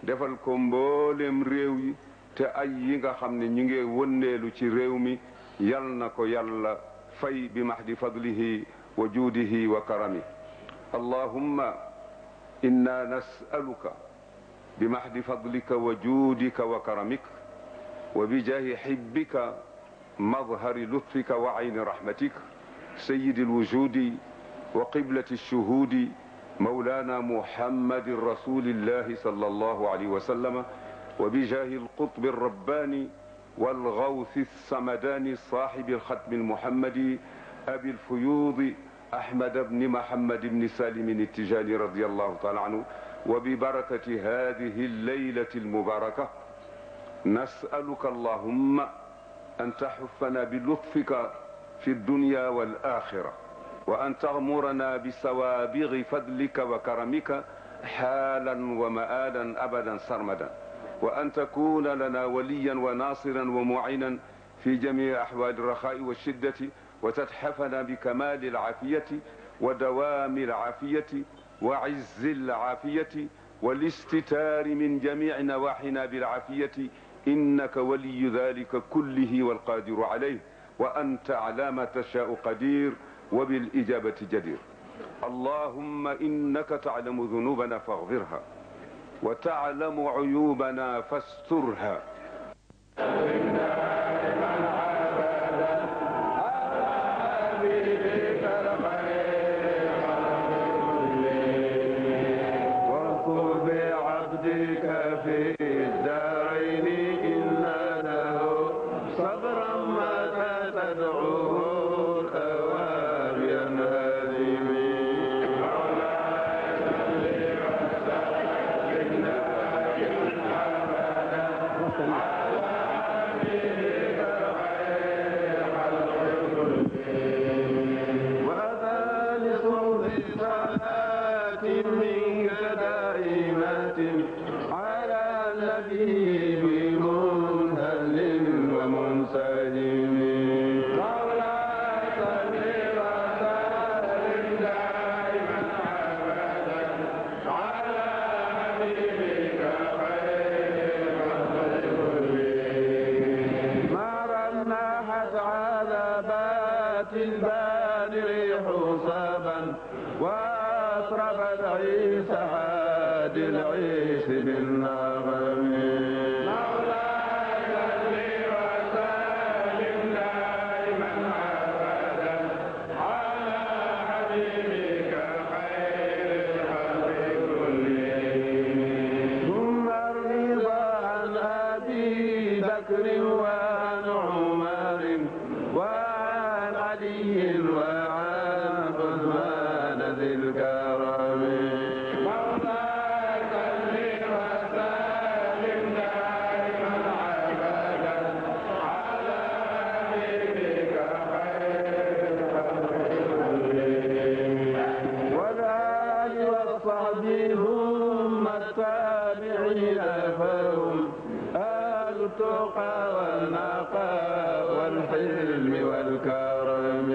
defal ko mbooleem réew yi te ay yi nga xam ne ñu ngi wëndeelu ci réew mi yal na ko yàlla fay bi mahdi fadlihi wa juudihi wa karami allahumma inna nasaluka bi mahdi fadlika wa juudika wa karamik wa bi jaahi hibbika madhari lutfika wa ayni rahmatik sayyidi alwujudi wa qiblati alshuhudi مولانا محمد رسول الله صلى الله عليه وسلم وبجاه القطب الرباني والغوث الصمداني صاحب الختم المحمدي أبي الفيوض أحمد بن محمد بن سالم التجاني رضي الله تعالى عنه وببركة هذه الليلة المباركة نسألك اللهم أن تحفنا بلطفك في الدنيا والآخرة وأن تغمرنا بسوابغ فضلك وكرمك حالا ومآلا أبدا سرمدا وأن تكون لنا وليا وناصرا ومعينا في جميع أحوال الرخاء والشدة وتتحفنا بكمال العافية ودوام العافية وعز العافية والاستتار من جميع نواحينا بالعافية إنك ولي ذلك كله والقادر عليه وأنت على ما تشاء قدير وبالإجابة جدير اللهم إنك تعلم ذنوبنا فاغفرها وتعلم عيوبنا فاسترها وارفض بعبدك في الدارين إن له صبرا متى تدعوه هم أهل التقى والنقاء والحلم والكرم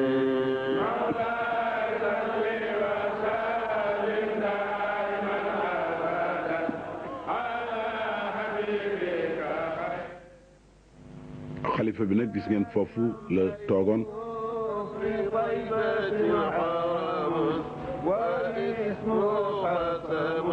xalifa bi nag gis ngeen foofu la toogoon والاسم حسم